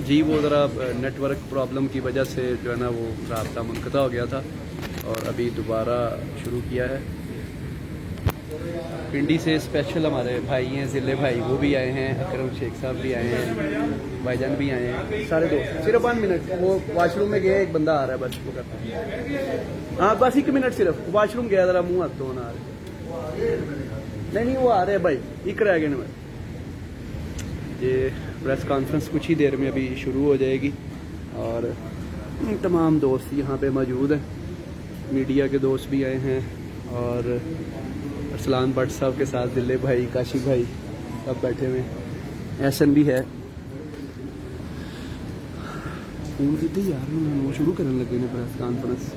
जी वो ज़रा network problem की वजह से जो है ना वो राब्ता मुनक़ता हो गया था और अभी दोबारा शुरू किया है। पिंडी से स्पेशल हमारे भाई हैं ज़िले भाई, वो भी आए हैं, अकरम शेख साहब भी आए हैं, भाईजान भी आए हैं, सारे दोस्त। सिर्फ 1 मिनट, वो वाशरूम में गया, एक बंदा आ रहा है बस वो करता है। हाँ बस 1 मिनट सिर्फ, वाशरूम गया, ज़रा मुँह हाथ धोना आ रहे। नहीं वो आ रहे हैं भाई, एक रह गए ना। ये प्रेस कॉन्फ्रेंस कुछ ही देर में अभी शुरू हो जाएगी और तमाम दोस्त यहाँ पे मौजूद हैं, मीडिया के दोस्त भी आए हैं और अरसलान भट्ट साहब के साथ दिल्ली भाई, काशी भाई सब बैठे हुए हैं, एहसन भी है। फोन की थी यार, वो शुरू करने लगे ने प्रेस कॉन्फ्रेंस।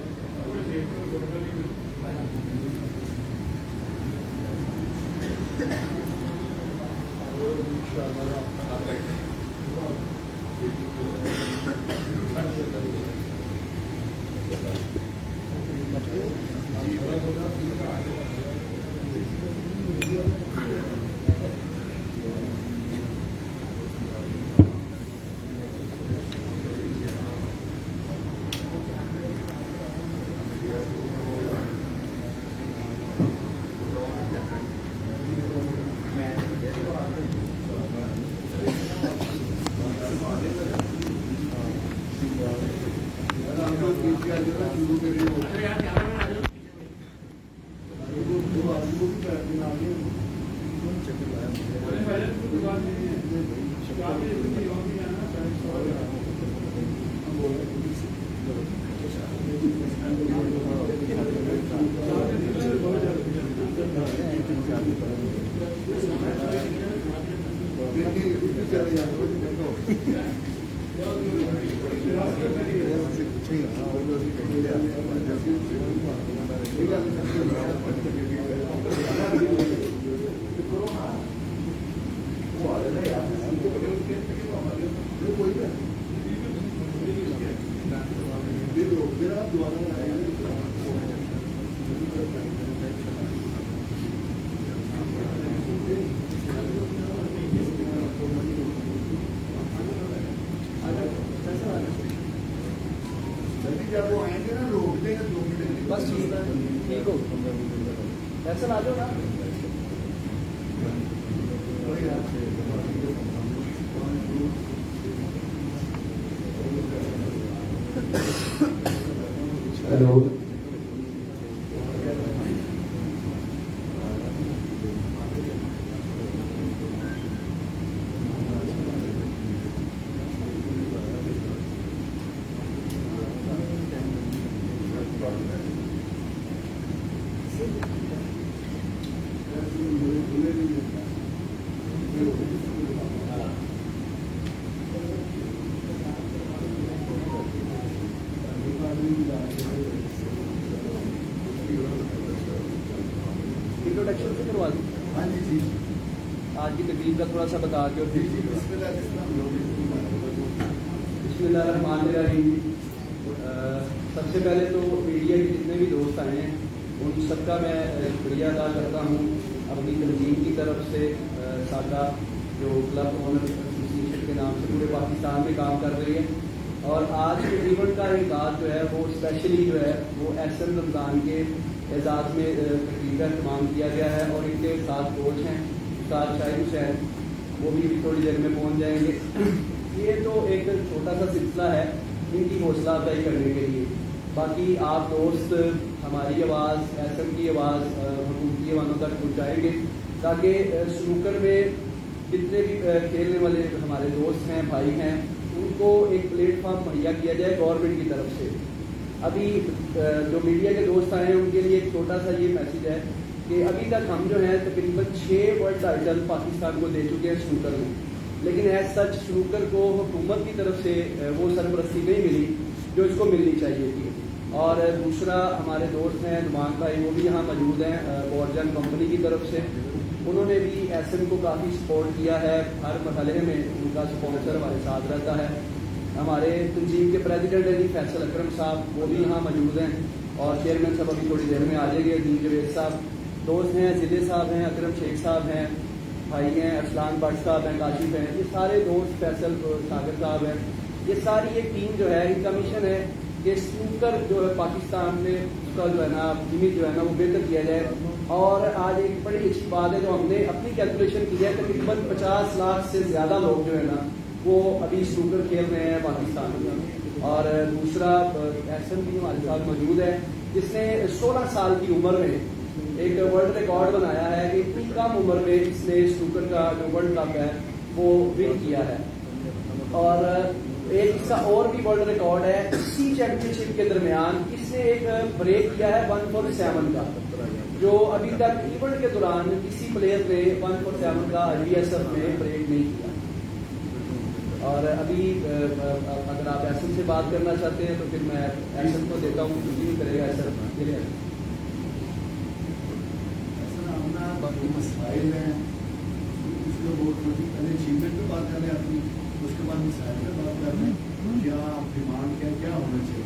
बस ठीक हो, ऐसा आ जाओ ना। हेलो इंट्रोडक्शन से करवा दूँ? हाँ जी, आज की तकरीब का थोड़ा सा बता के और बिस्मिल्लाहिर्रहमानिर्रहीम। सबसे पहले तो मीडिया के जितने भी दोस्त आए हैं उन सबका मैं शुक्रिया अदा करता हूँ अपनी तंजीम की तरफ से। सादा जो क्लब ओनर एसोसिएशन के नाम से पूरे पाकिस्तान में काम कर रही है और आज के इवेंट का इनकाद जो है वो स्पेशली जो है वो एहसन रमज़ान के एजाज़ में तकरीब का इस्तेमाल किया गया है और इनके साथ कोच हैं उस्ताद शाहिद हुसैन, वो भी थोड़ी देर में पहुंच जाएंगे। ये तो एक छोटा सा सिलसिला है इनकी हौसला अफजाई करने के लिए। बाकी आप दोस्त हमारी आवाज़, एहसन की आवाज़ हुकूमती वालों तक पहुँचाएँगे ताकि स्नूकर में जितने भी खेलने वाले हमारे दोस्त हैं, भाई हैं, उनको एक प्लेटफॉर्म मुहैया किया जाए गवर्नमेंट की तरफ से। अभी जो मीडिया के दोस्त आए हैं उनके लिए एक छोटा सा ये मैसेज है कि अभी तक हम जो है तकरीबन 6 वर्ल्ड टाइटल पाकिस्तान को दे चुके हैं स्नूकर में, लेकिन एज सच स्नूकर को हुकूमत की तरफ से वो सरपरस्ती नहीं मिली जो इसको मिलनी चाहिए थी। और दूसरा हमारे दोस्त हैं नुमान भाई, वो भी यहाँ मौजूद हैं बॉर्जन कंपनी की तरफ से। उन्होंने भी एसएम को काफ़ी सपोर्ट किया है, हर मरहले में उनका स्पॉन्सर हमारे साथ रहता है। हमारे तंजीम के प्रेसिडेंट अली फैसल अकरम साहब, वो भी यहाँ मौजूद हैं और चेयरमैन साहब अभी थोड़ी देर में आ जाएंगे, अजीम जवेद साहब। दोस्त हैं ज़िले साहब हैं, अकरम शेख साहब हैं, भाई हैं, अरसलान भट्ट साहब हैं, काशिफ हैं, ये सारे दोस्त, फैसल सागर साहब हैं, ये सारी एक टीम जो है, इनका मिशन है कि स्नूकर जो है पाकिस्तान में उसका जो है ना इमेज जो है ना वो बेहतर किया जाए। और आज एक बड़ी अच्छी बात है जो हमने अपनी कैलकुलेशन की है, तकरीबन 50 लाख से ज़्यादा लोग जो है ना वो अभी स्नूकर खेल रहे हैं पाकिस्तान में। और दूसरा एहसन भी हमारे साथ मौजूद है जिसने 16 साल की उम्र में एक वर्ल्ड रिकॉर्ड बनाया है कि इतनी कम उम्र में इसने स्नूकर का जो वर्ल्ड कप है वो विन किया है। और एक इसका और भी वर्ल्ड रिकॉर्ड है, इसी चैंपियनशिप के दरमियान इसने एक ब्रेक किया है 147 का, जो अभी तक इवेंट के दौरान किसी प्लेयर ने 147 का IBSF में ब्रेक नहीं किया। और अभी अगर आप एहसन से बात करना चाहते हैं तो फिर मैं एहसन को देता हूँ, कंटिन्यू करेगा एहसन। बाकी मसाइल हैं, उसके बहुत पहले अचीवमेंट पे बात कर रहे हैं अपनी, उसके बाद मसाइल पे बात कर रहे हैं, क्या डिमांड क्या होना चाहिए।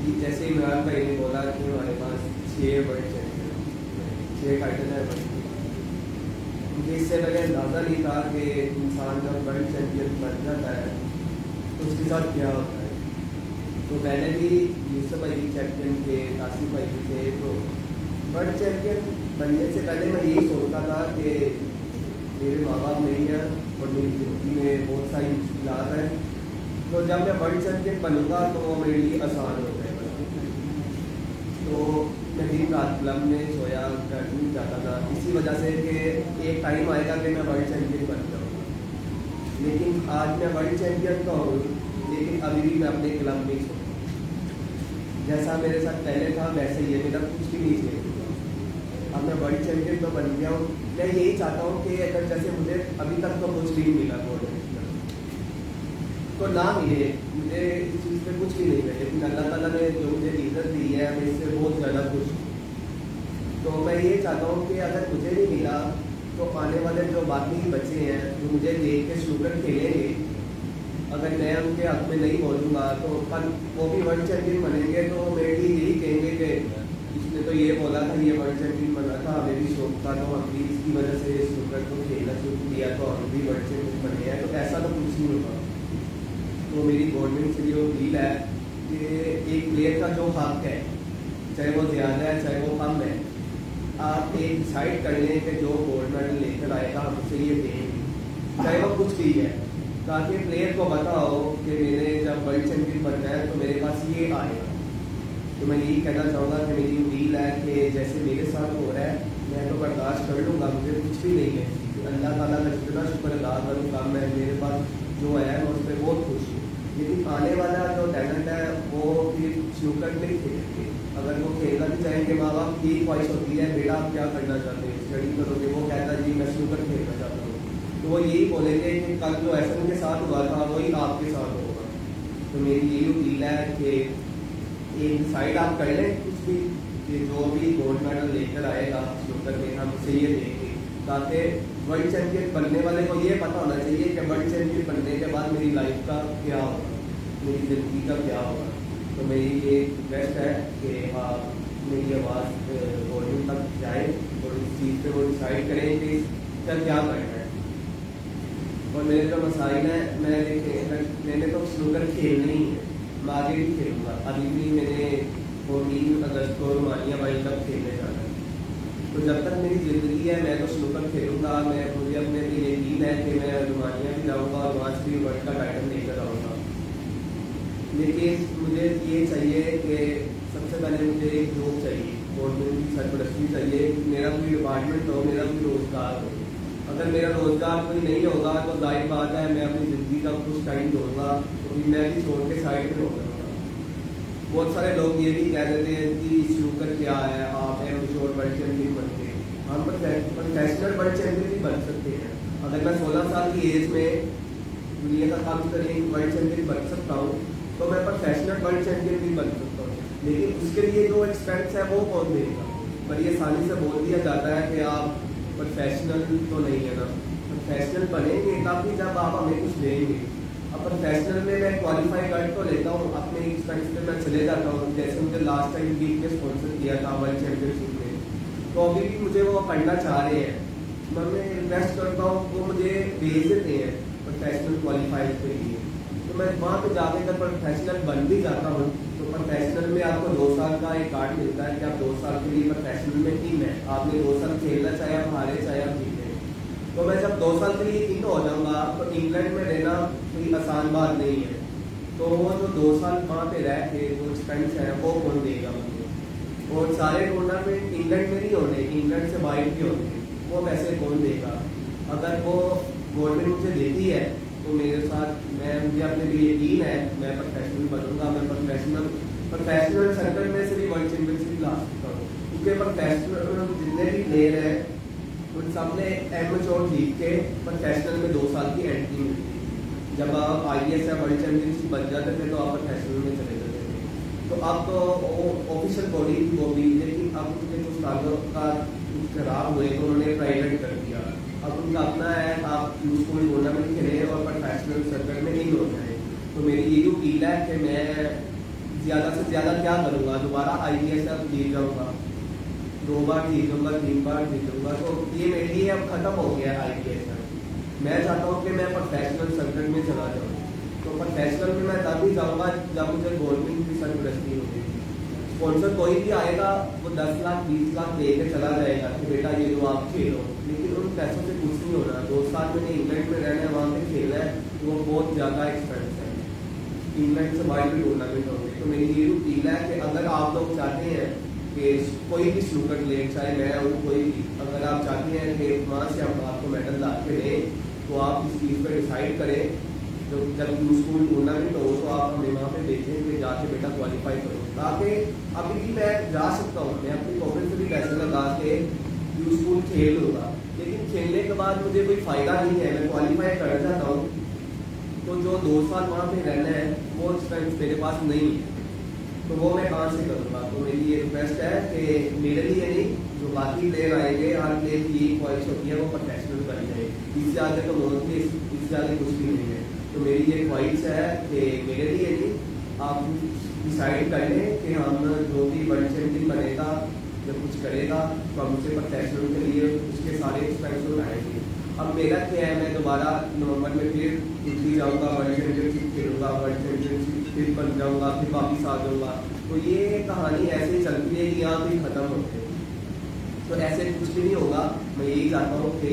जी जैसे इमरान भाई ने बोला कि हमारे पास 6 वर्ल्ड चैंपियन, 6 टाइटल है। मुझे इससे पहले अंदाज़ा नहीं था कि इंसान जब वर्ल्ड चैंपियन बन जाता है तो उसके साथ क्या होता है। तो मैंने भी यूसुफ भाई चैंपियन थे, आसिफ भाई भी थे, तो वर्ल्ड चैंपियन बनने से पहले मैं यही सोचता था कि मेरे माँ बाप नहीं है और मेरी ज़िंदगी में बहुत सारी मुश्किलात हैं, तो जब मैं वर्ल्ड चैंपियन बनूंगा तो वो मेरे लिए आसान हो जाएगा। तो मैं दिन रात क्लब में सोया घर नहीं जाता था इसी वजह से कि एक टाइम आएगा कि मैं वर्ल्ड चैंपियन बन जाऊँगा। लेकिन आज मैं वर्ल्ड चैंपियन तो हूँ, लेकिन अभी भी मैं अपने क्लब में सोचूँ जैसा मेरे साथ पहले था वैसे ही है, मेरा कुछ भी नहीं चाहिए। अब मैं वर्ल्ड चैंपियन तो बन गया हूँ, मैं यही चाहता हूँ कि अगर जैसे मुझे अभी तक तो कुछ भी मिला गोल्ड तो ना मिले, मुझे इस चीज़ पे कुछ भी नहीं मिले, लेकिन अल्लाह ताला ने जो मुझे इज्जत दी है मैं इससे बहुत ज़्यादा खुश हूँ। तो मैं ये चाहता हूँ कि अगर मुझे नहीं मिला तो आने वाले जो बाकी बच्चे हैं जो मुझे देख के स्नूकर खेलेंगे, अगर मैं उनके हक में नहीं बोलूँगा तो कल वो भी वर्ल्ड चैंपियन बनेंगे, तो मेरे लिए यही कहेंगे कि इसने तो ये बोला था ये वर्ल्ड चैंपियन बना था, हमें भी शौक था, तो हम भी इसकी वजह से स्नूकर को खेलना शुरू किया तो हम भी वर्ल्ड चैंपियन बने हैं। तो ऐसा तो कुछ नहीं होगा। तो मेरी गवर्नमेंट से जो अपील है कि एक प्लेयर का जो हक है, चाहे वो ज़्यादा है चाहे वो कम है, आप एक डिसाइड कर लें कि जो गोल्ड मेडल लेकर आएगा हम उसे ये देंगे, चाहे वो कुछ भी है, ताकि प्लेयर को पता हो कि मैंने जब वर्ल्ड चैंपियन बनना है तो मेरे पास ये आएगा। तो मैं यही कहना चाहूँगा कि मेरी उम्मीद है कि जैसे मेरे साथ हो रहा है मैं तो बर्दाश्त कर लूँगा, मुझे कुछ भी नहीं है, अल्लाह ताला का जितना शुक्र अदा करूँगा, मैं मेरे पास जो है मैं उस पर बहुत खुश हूँ। लेकिन आने वाला जो टैलेंट है वो फिर स्नूकर नहीं खेलेंगे, अगर वो खेलना भी चाहेंगे, माँ बाप की ख्वाहिश होती है बेटा आप क्या करना चाहते हैं, स्टडी करोगे, वो कहता है जी मैं स्नूकर खेलना चाहता हूँ, तो वो यही बोलेंगे कि कल जो एहसन के साथ हुआ था वही आपके साथ होगा। तो मेरी यही अपील है कि एक साइड आप कर लें कुछ भी कि जो भी गोल्ड मेडल लेकर आएगा स्नूकर में हम उसे ये देंगे, ताकि वर्ल्ड चैंपियन बनने वाले को ये पता होना चाहिए कि वर्ल्ड चैंपियन बनने के बाद मेरी लाइफ का क्या होगा, मेरी ज़िंदगी का क्या होगा। तो मेरी ये रिक्वेस्ट है कि आप मेरी आवाज़ गवर्नमेंट तक जाए और इस चीज़ पे वो डिसाइड करें कि इसका क्या करना है। और मेरे जो मसाइल हैं मैंने तो स्नूकर खेलना ही है, मैं आगे भी खेलूँगा। अभी भी मैंने 14 अगस्त को रोमानिया वर्ल्ड कप खेलने जाना है, तो जब तक मेरी ज़िंदगी है मैं तो स्नूकर खेलूँगा। मुझे अपने लिए यकीन है कि मैं रोमानिया भी जाऊँगा और वहाँ से भी वर्ल्ड का टाइटल लेकर आऊँगा। लेकिन मुझे ये चाहिए कि सबसे पहले मुझे एक जॉब चाहिए, गवर्नमेंट की सरपरस्ती चाहिए, मेरा कोई डिपार्टमेंट हो, मेरा कोई रोज़गार हो। अगर मेरा रोज़गार कोई नहीं होगा तो जाहिर बात है मैं अपनी ज़िंदगी का कुछ टाइम दूँगा तो फिर मैं भी छोड़ के साइड में हो जाऊँगा। बहुत सारे लोग ये भी कह देते हैं कि स्नूकर क्या है, आप एमश्योर वर्ल्ड चैंपियन बनते हैं, हम प्रोफेशनल वर्ल्ड चैंपियन भी बन सकते हैं। अगर मैं 16 साल की एज में दुनिया का काम करें वर्ल्ड चैंपियन बन सकता हूँ तो मैं प्रोफेशनल वर्ल्ड चैंपियन भी बन सकता हूँ। लेकिन उसके लिए जो एक्सपेंस है वो कौन देगा? बड़ी आसानी से बोल दिया जाता है कि आप प्रोफेशनल तो नहीं है ना, प्रोफेशनल बनेंगे तभी जब आप हमें कुछ देंगे। अब प्रोफेशनल में मैं क्वालिफाई कर तो लेता हूँ, अपने एक्सपेंस पे मैं चले जाता हूँ। जैसे मुझे लास्ट टाइम वीक में स्पॉन्सर किया था वर्ल्ड चैंपियनशिप में, तो अभी भी मुझे वो पढ़ना चाह रहे हैं, मैं रिक्वेस्ट करता हूँ वो मुझे भेज देते हैं प्रोफेशनल क्वालिफाइड के लिए, तो मैं वहाँ पे जाके अगर प्रोफेशनल बन भी जाता हूँ तो प्रोफेशनल में आपको 2 साल का एक कार्ड मिलता है कि आप 2 साल के लिए प्रोफेशनल में टीम है, आपने 2 साल खेलना, चाहे आप हारे चाहे आप जीते। तो मैं जब 2 साल के लिए इन हो जाऊँगा तो इंग्लैंड में रहना कोई आसान बात नहीं है, तो वो जो 2 साल वहाँ पे रह के जो एक्सपेंस है वो कौन देगा मुझे, और सारे टूर्नामेंट इंग्लैंड में नहीं होने, इंग्लैंड से बाहर भी होने, वो पैसे कौन देगा। अगर वो गवर्नमेंट मुझे देती है तो मेरे साथ मुझे अपने लिए यकीन है मैं प्रोफेशनल बनूंगा, मैं प्रोफेशनल सर्कल में से भी वर्ल्ड चैंपियनशिप ला सकता हूँ, क्योंकि प्रोफेशनल जितने भी प्लेयर हैं उन सब ने एमेच्योर जीत के प्रोफेशनल में 2 साल की एंट्री मिलती है। जब आप IES या वर्ल्ड चैंपियनशिप बन जाते थे तो आप प्रोफेशनल में चले जाते थे, तो अब तो ऑफिशियल बॉडी थी वो भी, लेकिन अब उनके कुछ सालों का खराब हुए तो उन्होंने प्राइवेट कर दिया। अब उनका अपना है, आप यूजफुल टूर्नामेंट खेले और प्रोफेशनल सर्कल में इन हो जाए। तो मेरी ये अपील है कि मैं ज़्यादा से ज़्यादा क्या करूँगा, दोबारा IES अब जीत जाऊँगा, 2 बार जीत जाऊँगा, 3 बार जीत जाऊँगा, तो ये मेरे लिए अब खत्म हो गया है IES। मैं चाहता हूँ कि मैं प्रोफेशनल सर्कल में चला जाऊँ, तो प्रोफेशनल में मैं तभी जाऊँगा जब मुझे गवर्नमेंट की सरपरस्ती होगी। स्पॉन्सर कोई भी आएगा वो 10 लाख 20 लाख दे के चला जाएगा कि बेटा ये लो आप खेलो, लेकिन उन पैसों से कुछ नहीं होना। 2 साल मैंने इंग्लैंड में रहना है, वहाँ पे खेलना है, तो वो बहुत ज़्यादा एक्सपेंस है, इंग्लैंड से बाहर भी टूर्नामेंट होंगे। तो मेरी ये अपील है कि अगर आप लोग चाहते हैं कि कोई भी स्नूकर प्लेयर, चाहे मैं हूँ कोई भी, अगर आप चाहते हैं कि वहाँ से हम आपको मेडल ला के दें तो आप इस चीज़ पर डिसाइड करें। जो जब स्कूल टूर्नामेंट हो तो आप हमें वहाँ पे भेजें कि जाके बेटा क्वालिफाई करो, ताकि अभी भी मैं जा सकता हूँ, मैं अपनी पॉकेट से भी पैसे लगा के स्कूल खेल लूँगा, लेकिन खेलने के बाद मुझे कोई फ़ायदा नहीं है, मैं क्वालिफाई कर जाता हूँ तो जो 2 साल वहाँ पे रहना है वो एक्सपेंस मेरे पास नहीं है, तो वो मैं कहाँ से करूँगा। तो मेरी ये रिक्वेस्ट है कि मेरे लिए नहीं, जो बाकी प्लेयर आएंगे, हर प्लेयर की यही ख्वाहिश होती है वो प्रोफेशनल बन जाए, इससे आगे तो बहुत ही इससे आगे कुछ भी नहीं है। तो मेरी ये ख्वाहिश है कि मेरे लिए नहीं, आप डिसाइड कर लें कि हम जो भी वर्ल्ड चैंपियन बनेगा, जब कुछ करेगा तो हम उसे प्रोफेशनल के लिए उसके सारे एक्सपेंस उठाएंगे। अब मेरा क्या है, मैं दोबारा नवंबर में फिर दिल्ली जाऊँगा, वर्ल्ड चैंपियनशिप खेलूँगा, वर्ल्ड चैंपियनशिप फिर बन जाऊँगा, फिर वापिस आ जाऊँगा, तो ये कहानी ऐसे ही चलती है कि यहाँ भी खत्म होते हैं, तो ऐसे कुछ भी नहीं होगा। मैं यही चाहता हूँ कि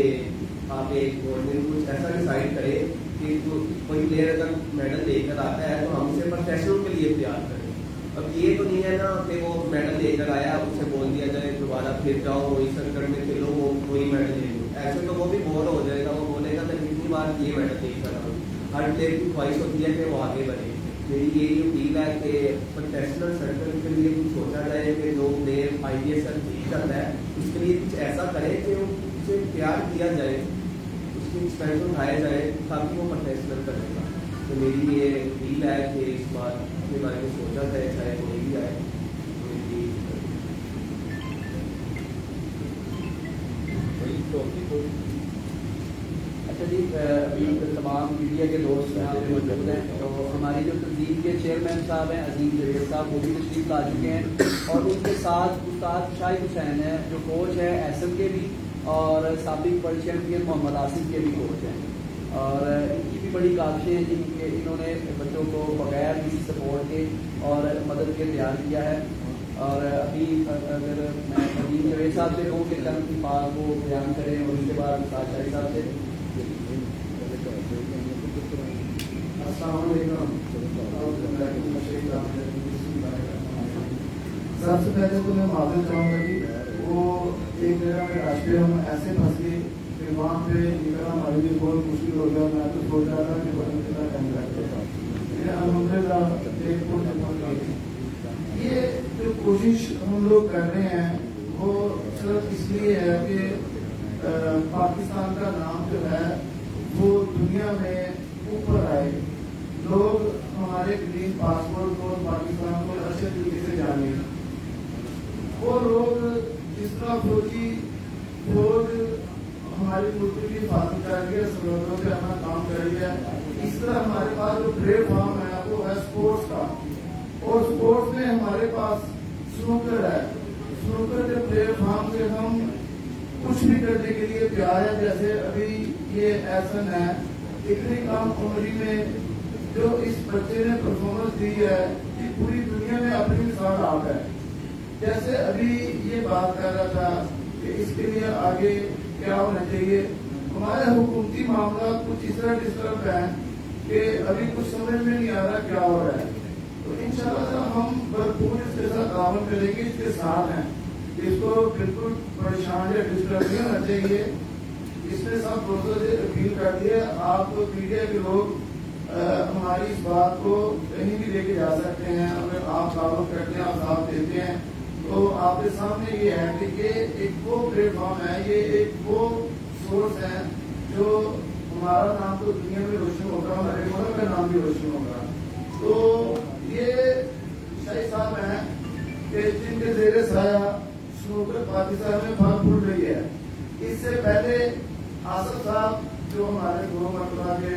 आप एक गवर्नमेंट कुछ ऐसा डिसाइड करे कि जो कोई प्लेयर अगर मेडल लेकर आता है तो हम उसे प्रोफेशनल के लिए तैयार करें। अब ये तो नहीं है ना कि वो मेडल लेकर आया उससे बोल दिया जाए दोबारा फिर जाओ वही सर्कल में खेलो, वो वही मेडल ले लो, ऐसे तो वो भी बोर हो जाएगा, वो बोलेगा मैं कितनी बार ये मेडल लेकर आऊँ। हर प्लेयर की ख्वाहिश होती है कि वो आगे बढ़े। मेरी यही अपील है कि प्रोफेशनल सर्कल के लिए कुछ सोचा जाए कि जो प्लेयर IES जीत जाता है उसके लिए कुछ ऐसा करे कि उसे प्यार किया जाए, उसकी एक्सपेंस उठाया जाए ताकि वो प्रोफेशनल करेगा। तो मेरी ये अपील है कि इस बात के बारे में सोचा जाए, चाहे कोई भी आए। अच्छा जी, अभी तमाम मीडिया के दोस्त यहाँ पे मौजूद हैं, तो हमारी जो तंजीम के चेयरमैन साहब हैं अजीम जवेद साहब, वो भी तशरीफ ला चुके हैं, और उनके साथ उस्ताद शाहिद हुसैन है जो कोच है SM के भी, और साबिक वर्ल्ड चैंपियन मोहम्मद आसिफ के भी कोच हैं, और इनकी भी बड़ी काविशें हैं जिनके इन्होंने बच्चों को बगैर किसी सपोर्ट के और मदद के तैयार किया है। और अभी अगर मैं अजीम जवेद साहब से कहूँ कि चंद की बात को बयान करें, और उसके बाद उस्ताद शाहिद साहब से। सबसे पहले तो मैं माफी चाहूँगा कि वो एक जगह पे रास्ते हम ऐसे फंस गए कि वहाँ पे निकलना हमारे लिए बहुत मुश्किल हो गया। मैं तो सोच रहा था कि बड़ी कितना टाइम लगेगा, ये जो कोशिश हम लोग कर रहे हैं वो सिर्फ इसलिए है कि पाकिस्तान का नाम जो है वो दुनिया में ऊपर आए, लोग हमारे ग्रीन पासपोर्ट को पाकिस्तान को अच्छे तरीके से जाने। वो लोग जिस तरह फौज हमारी मुल्क की हिफाजत कर रही है, समुद्रों पे अपना काम कर रही है, इस तरह हमारे पास जो प्लेटफॉर्म है वो है स्पोर्ट्स का, और स्पोर्ट्स में हमारे पास स्नूकर है, स्नूकर के प्लेटफॉर्म से हम कुछ भी करने के लिए तैयार है। जैसे अभी ये एसन है, इतनी कम उम्र में जो इस बच्चे ने परफॉर्मेंस दी है कि पूरी दुनिया में अपनी मिसाल आप है। जैसे अभी ये बात कर रहा था कि इसके लिए आगे क्या होना चाहिए, हमारे हुकूमती मामला कुछ इस तरह डिस्टर्ब है कि अभी कुछ समझ में नहीं आ रहा क्या हो रहा है। तो इंशाल्लाह हम भरपूर इसके साथ ताउन करेंगे, इसके साथ हैं, इसको बिल्कुल परेशान या डिस्टर्ब नहीं होना चाहिए। इसने सब दोस्तों से अपील कर दी है, आप मीडिया के लोग हमारी इस बात को कहीं भी लेके जा सकते हैं। अगर आप ताउन करते हैं, आप साथ देते हैं, तो आपके सामने ये है कि ये एक वो प्लेटफॉर्म है, ये एक वो सोर्स है जो हमारा नाम तो दुनिया में रोशन होगा, हमारे मुल्क का नाम भी रोशन होगा। तो ये शाही साहब हैं कि जिनके जेर साया स्नूकर पाकिस्तान में फल फूल रही है। इससे पहले आसफ साहब जो हमारे 2 मरतबा के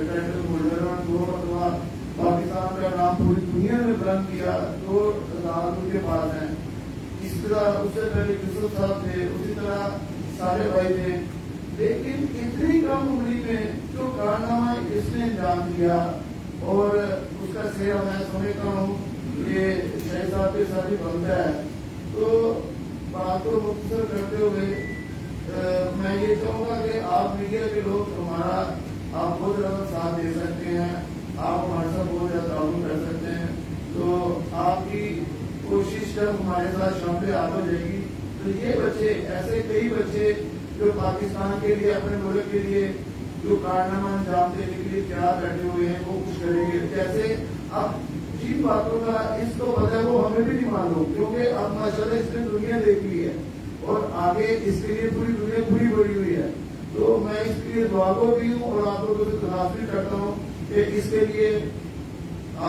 टाइटल होल्डर हैं, 2 मरतबा पाकिस्तान का नाम पूरी दुनिया में बुलंद किया, 2 अदालत उनके पास हैं। इस तरह उससे पहले यूसुफ साहब थे, उसी तरह सारे भाई थे। लेकिन इतनी कम उम्र में जो कारनामा इसने अंजाम दिया और उसका श्रेय मैं समझता हूँ ये शाही साहब के साथ ही बनता है। तो बात को मुख्तर करते हुए मैं ये चाहूँगा कि आप मीडिया के लोग हमारा आप बहुत ज़्यादा साथ दे सकते हैं, आप हमारे साथ बहुत ज़्यादा ताउन कर सकते हैं। तो आपकी कोशिश जब हमारे साथ शामिल आ हो जाएगी तो ये बच्चे, ऐसे कई बच्चे जो पाकिस्तान के लिए, अपने मुल्क के लिए जो कारनामा अंजाम देने के लिए तैयार बैठे हुए हैं, वो कुछ करेंगे। जैसे अब जिन बातों का इसको पता है वो हमें भी नहीं मालूम, क्योंकि अब माशाल्लाह इसने दुनिया देख ली है और आगे इसके लिए पूरी दुनिया खुली पड़ी हुई है। तो मैं इसके लिए दुआ को भी हूँ और आप लोगों से दरखास्त भी करता हूँ कि इसके लिए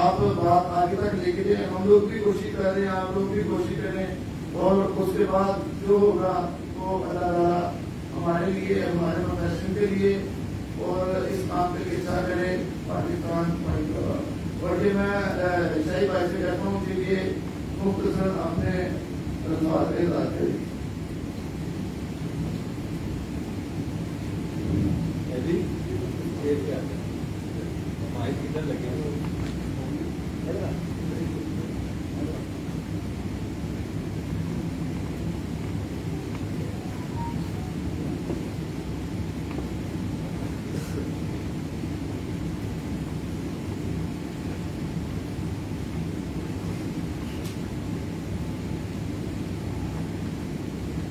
आप बात आगे तक लेके जाए। हम लोग भी कोशिश कर रहे हैं, आप लोग भी कोशिश करें और उसके बाद जो होगा वो अल्लाह ताला हमारे लिए, हमारे प्रोफेशन के लिए और इस काम पे हिस्सा करे पाकिस्तान। और ये मैं शाही भाई से कहता हूँ कि ये मुख्तसर अपने सवाल के साथ किधर लगे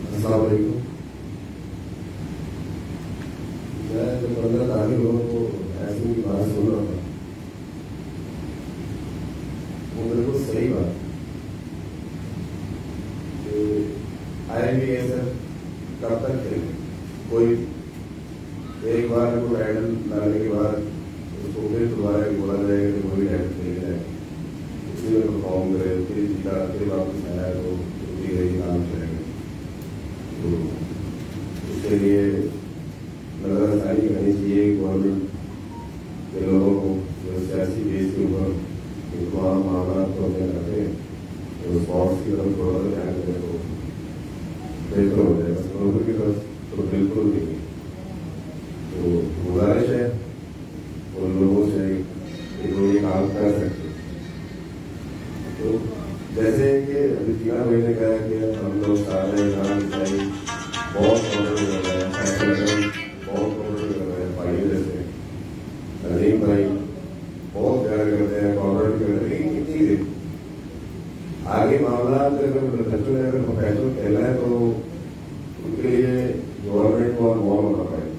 अस्सलाम वालेकुम। मैं जब 15 तारीख को ऐसी की बात सुन रहा था, वो बिल्कुल सही बात कि IAS कब तक खेले। कोई एक बार को टाइटल लाने के बाद उसको फिर दोबारा बोला जाएगा कि वही टाइटल खेल जाए, उसी में परफॉर्म करे, फिर जीता, फिर वापस आया तो उसी रही काम चलेगा। तो उसके लिए नजरसानी करनी चाहिए गवर्नमेंट के लोगों को, जो सियासी बेस के ऊपर तमाम मामला को अपने रखते हैं, तो स्पॉर्ट्स की तरफ थोड़ा सा ध्यान दें तो बेहतर हो जाएगा। स्पोर्ट्स की तरफ तो बिल्कुल नहीं। तो गुजारिश है उन लोगों से कि जो ये काम कर सकते। तो जैसे कि अभी 3 महीने कहा कि हम लोग सारे नाम चाहिए बहुत कॉन्ट्रोल कर रहे हैं, फैसले बहुत कॉन्ट्रोल कर रहे हैं। भाई जैसे नजीम भाई बहुत प्यार करते हैं, कॉन्ट्रोल करते हैं, लेकिन कितनी देर आगे मामला अगर बच्चों ने अगर प्रोफेशनल खेलना है तो उनके लिए गवर्नमेंट को इन्वॉल्व होना पड़ेगा।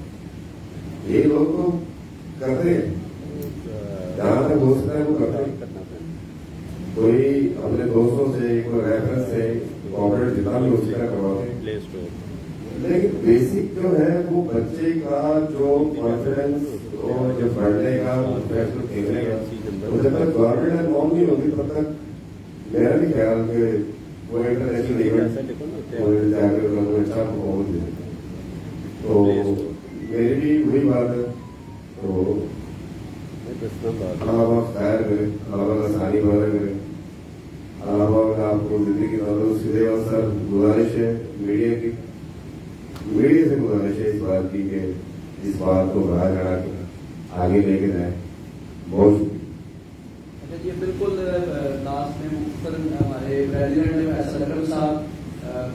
ये लोग तो करते हैं, जहाँ तक हो सकता है वो करते हैं। कोई अपने दोस्तों से, कोई रेफरेंस से कॉपरेट जितना भी हो सकता है करवाते हैं, लेकिन बेसिक जो है वो बच्चे का जो कॉन्फिडेंस और जो बढ़ने का, प्रोफेशनल खेलने का, तो जब तक गवर्नमेंट इन्वॉल्व नहीं होगी तब तक मेरा भी ख्याल कि वो इंटरनेशनल इवेंट जाकर अच्छा परफॉर्मेंस दे। तो मेरी भी वही बात है। तो अल्लाह खैर करे, अल्लाह आसानी बना करे, अल्लाह आपको जिंदगी वालों सीधे सर गुजारिश है मीडिया से गुजारिश है इस बात की कि इस बात को बढ़ा चढ़ा के आगे लेके जाए। बहुत अच्छा जी, बिल्कुल लास्ट में मुख्तर हमारे प्रेसिडेंट फैसल अकरम साहब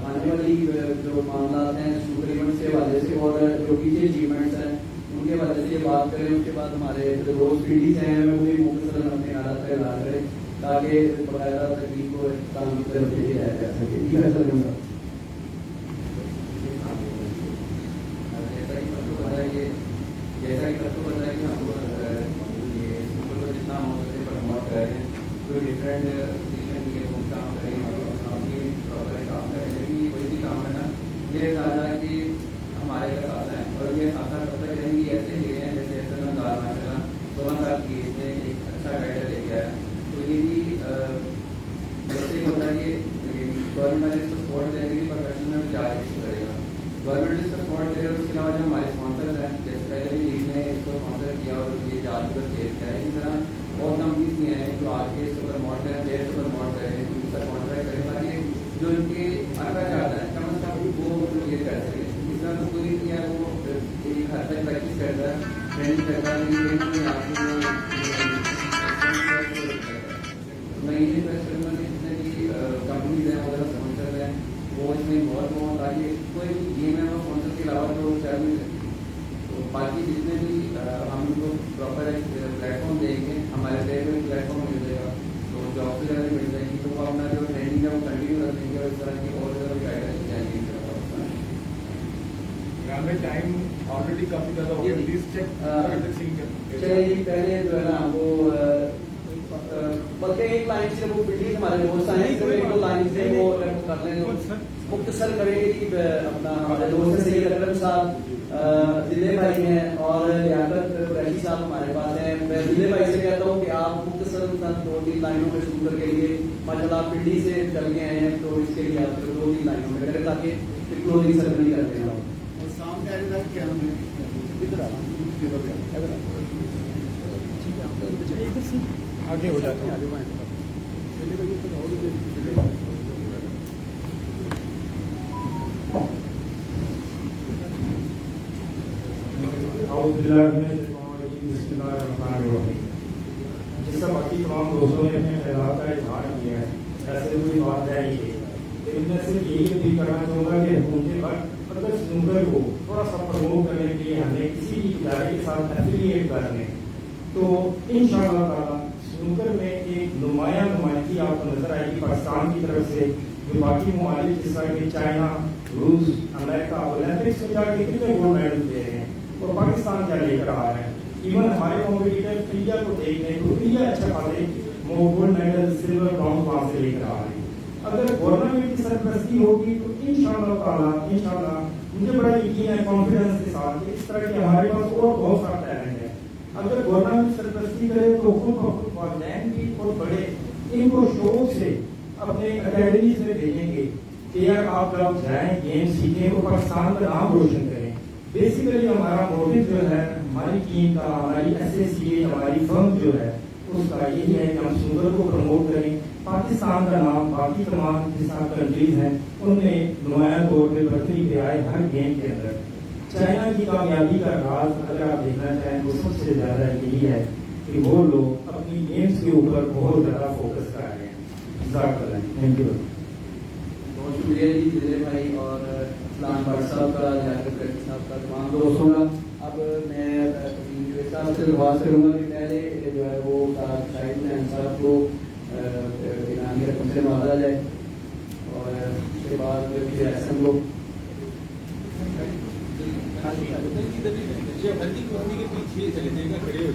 आने वाली जो मामला हैं शुगर इवेंट के हवाले से और जो पीछे अचीवमेंट्स हैं उनके हवाले से बात करें। उसके बाद हमारे जो रोज पीढ़ीज हैं वो भी मुख्तर अपने हालात का इलाज करें ताकि बाकायदा तकलीफ को काम की तरफ ले जाया जा सके। जी फैसल अकरम साहब। जैसा कि सबको पता है कि हम ये शुगर को जितना हो सके प्रमोट कर रहे हैं, कोई डिफरेंट पोजिशन के लोग काम करें प्रॉपर काम करें, लेकिन ये कोई भी काम है ना ये ज़्यादा कि हमारे साथ है और ये साथ तब तक रहेंगी ऐसे ले रहे हैं जैसे ऐसे में दार माशा 16 साल की एज में एक अच्छा गाइडर लेके आया। तो ये भी जैसे ही होता है कि गवर्नमेंट इसको सपोर्ट देगी प्रोफेशन में जारी करेगा, गवर्नमेंट इसको सपोर्ट करेगा। उसके अलावा जो हमारे स्पॉन्सर्स हैं जैसे पहले भी लीग ने इसको स्पॉन्सर किया और ये जाल पर खेल किया है, इसी तरह बहुत कंपनीज भी हैं जो आगे इसको प्रमोट करें, प्लेयर को प्रमोट करें, उनका कॉन्ट्रैक्ट करें ताकि जो इनके अगला चाहता है कम से कम वो ये कर सके। इस तरह तो कोई किया वो एक हद तक प्रैक्टिस करता है, ट्रेनिंग करता है, लेकिन आपको मैं ये रिक्वेस्ट करूँगा कि जितने भी कंपनीज हैं वगैरह स्पॉन्सर हैं वो इसमें इन्वॉल्व हों ताकि कोई भी गेम है वो स्पॉन्सर के अलावा तो चल नहीं सकती। तो बाकी जितने भी हम उनको प्रॉपर एक प्लेटफॉर्म देंगे, हमारे प्लेयर को प्लेटफॉर्म मिल जाएगा तो जॉब से ज़्यादा मिल जाएगी, तो वो अपना जो ट्रेनिंग है वो कंटिन्यू रखेंगे और इस तरह की और ज़्यादा गाइडेंस जाएंगे। टाइम ऑलरेडी काफी ज्यादा हो गया, प्लीज चेक चलिए पहले जो है ना वो बल्कि एक लाइन से वो बिल्डिंग हमारे दोस्त आए हैं, एक दो लाइन से वो कर लें मुख्तसर करेंगे कि अपना हमारे दोस्त सैयद अकरम साहब दिल्ली भाई हैं और लियाकत कुरैशी साहब हमारे पास हैं। मैं दिल्ली भाई से कहता हूँ कि आप मुख्तसर 2-3 लाइनों में शुरू करके लिए माशाल्लाह आप पिंडी से चल के आए हैं, तो इसके लिए आप 2-3 लाइनों में करें ताकि क्लोजिंग सेरेमनी करते हैं। और सामने आ जाए क्या हमें आगे हो जाते हैं। जिसका बाकी तमाम दोस्तों ने अपने ख्याल का इजहार किया है, ऐसे कोई बात है ही इनमें से यही अपील करना चाहूँगा कि उनके बाद अगर स्नूकर को थोड़ा सा प्रमोट करने के लिए हमें किसी भी इदारे के साथ एफिलिएट कर लें तो इंशाअल्लाह ताला स्नूकर में एक नुमाइंदगी आपको नजर आएगी पाकिस्तान की तरफ से, जो बाकी ममालिक जिस तरह के चाइना, रूस, अमेरिका ओलंपिक्स में जाके कितने गोल्ड मेडल दे रहे हैं और पाकिस्तान क्या लेकर आ रहा है। इवन हमारे कॉम्पिटिटर इंडिया को देख लें तो इंडिया अच्छा खाते गोल्ड मेडल सिल्वर ब्रॉन्ज वहां से लेकर आ रहे हैं। अगर गवर्नमेंट की सरपरस्ती होगी तो इंशाअल्लाह ताला इंशाअल्लाह मुझे बड़ा यकीन है कॉन्फिडेंस के साथ इस तरह के हमारे पास और बहुत सारा टैलेंट है। अगर गवर्नमेंट सरपरस्ती करे तो खुद वालिदैन भी और बड़े इनको शौक से अपने अकेडमीज में भेजेंगे कि यार आप लोग जाएं गेम सीखें और पाकिस्तान का नाम रोशन करें। बेसिकली हमारा मोटिव जो है हमारी टीम का, हमारी एसएससीए, हमारी फर्म जो है उसका यही है कि हम स्नूकर को प्रमोट करें, पाकिस्तान का नाम बाकी तमाम जिस कंट्रीज हैं उनमें नुमाया तौर पर बरकरी पे आए हर गेम के अंदर। चाइना की कामयाबी का राज अगर आप देखना चाहें तो सबसे ज्यादा यही है कि वो लोग अपनी गेम्स के ऊपर बहुत ज्यादा फोकस कर रहे हैं। Thank you. बहुत शुक्रिया जी दिल्ली भाई और इस्लाम भट्ट साहब का, लियाकत कुरैशी साहब का, तमाम दोस्तों का। अब मैं साहब से दरख्वास्त करूँगा कि पहले जो है वो शाहिद नैन साहब को इनामी रकम से नवाजा जाए और उसके बाद फिर ऐसे हम लोग पीछे कर लेते हैं, खड़े हो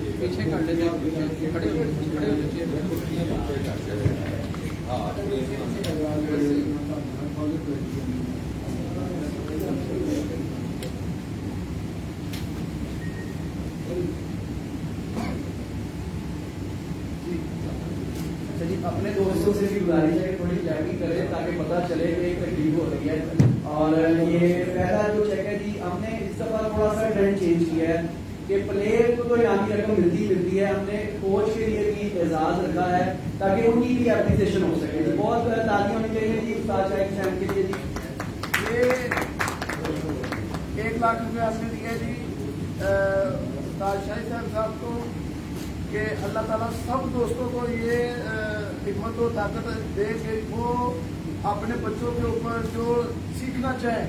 अपने दोस्तों से भी गुजारिश है कि थोड़ी चेकिंग करें ताकि पता चले कि तकलीफ हो रही है। और ये पहला जो चेक है जी, हमने इस दफा थोड़ा सा ट्रेंड चेंज किया है। कि प्लेयर को तो इनामी रकम मिलती है, हमने कोच के लिए भी एजाज रखा है ताकि उनकी भी एप्रिसिएशन हो सके। तो बहुत तालियां होनी चाहिए जी उस्ताद शाहिद हुसैन के लिए जी। ये 1 लाख रुपये आपने दिया जी उस्ताद शाहिद साहब को कि अल्लाह ताला सब दोस्तों को ये हिम्मत और ताकत दे कि वो अपने बच्चों के ऊपर जो सीखना चाहें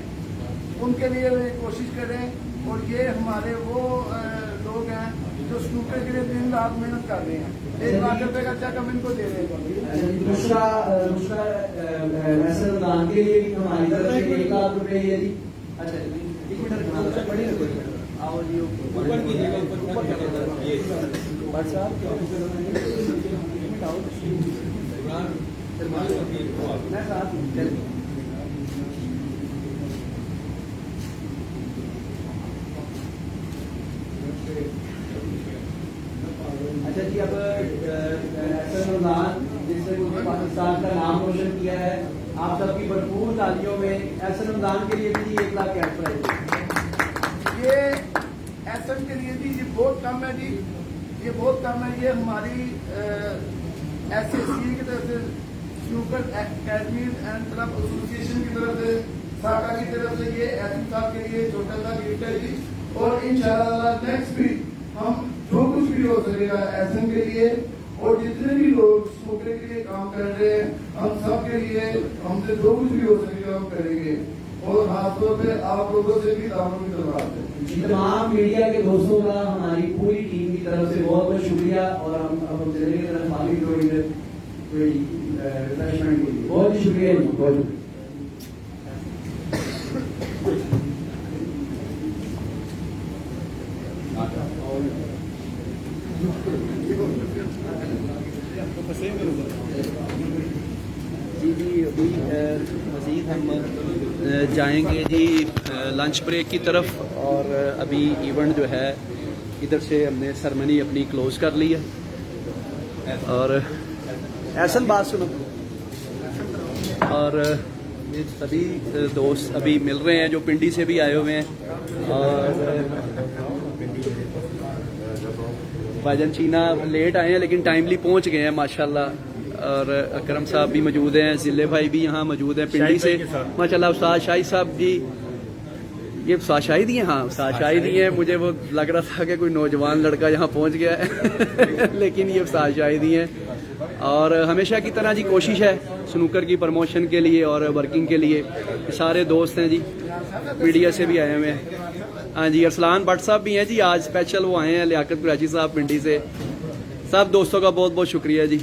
उनके लिए वे कोशिश करें। और ये हमारे वो लोग हैं जो स्नूकर के लिए दिन रात मेहनत कर रहे हैं। 1 लाख रुपए का चेक हम इनको दे रहे हैं। दूसरा ऐसे रमजान के लिए भी हमारी तरफ से 1 लाख रुपए है जी। अच्छा एक मिनट बड़ी आओ जी ऊपर कीजिएगा ऊपर ये व्हाट्सएप मैं साथ चलिए। अच्छा जी अब ऐसा रमजान जिससे उन्होंने पाकिस्तान का नाम रोशन किया है, आप सबकी भरपूर तालियों में ऐसा रमजान के लिए भी 1 लाख कैश प्राइज। ये एसएम के लिए जी ये बहुत कम है जी, ये बहुत कम है। ये हमारी एसएससी की तरफ से snooker academies and club association की तरफ से साका की तरफ से ये एसएम साहब के लिए छोटा सा गिफ्ट है जी। और इंशाल्लाह नेक्स्ट वीक हम जो कुछ भी हो सकेगा एसएम के लिए और जितने भी लोग स्नूकर के लिए काम कर रहे हैं हम सब के लिए हमसे जो कुछ भी हो सकेगा हम करेंगे। और खासतौर पे आप लोगों से भी दामों की तरफ है। तमाम मीडिया के दोस्तों का हमारी पूरी टीम की तरफ से बहुत बहुत शुक्रिया। और हम चले की तरफ माली रिफ्रेशमेंट के लिए बहुत शुक्रिया जी, बहुत शुक्रिया। जी अभी मज़ीद हम जाएंगे जी लंच ब्रेक की तरफ। और अभी इवेंट जो है इधर से हमने सेरेमनी अपनी क्लोज कर ली है। और ऐसा बात सुनो। और ये सभी दोस्त अभी मिल रहे हैं जो पिंडी से भी आए हुए हैं। और भाईजान चीना लेट आए हैं लेकिन टाइमली पहुंच गए हैं माशाल्लाह। और अकरम साहब भी मौजूद हैं, जिले भाई भी यहाँ मौजूद हैं पिंडी से माशाल्लाह। उस्ताद शाहिद साहब जी, ये उस्ताद शाहिद ही हैं? हाँ उस्ताद शाहिद ही हैं। मुझे वो लग रहा था कि कोई नौजवान लड़का यहाँ पहुँच गया है लेकिन ये उस्ताद शाहिद ही हैं। और हमेशा की तरह जी कोशिश है स्नूकर की प्रमोशन के लिए और वर्किंग के लिए। सारे दोस्त हैं जी, मीडिया से भी आए हुए हैं। हाँ जी अरसलान भट्ट साहब भी हैं जी, आज स्पेशल वो आए हैं, लियाकत कुरैशी साहब पिंडी से। सब दोस्तों का बहुत बहुत शुक्रिया जी।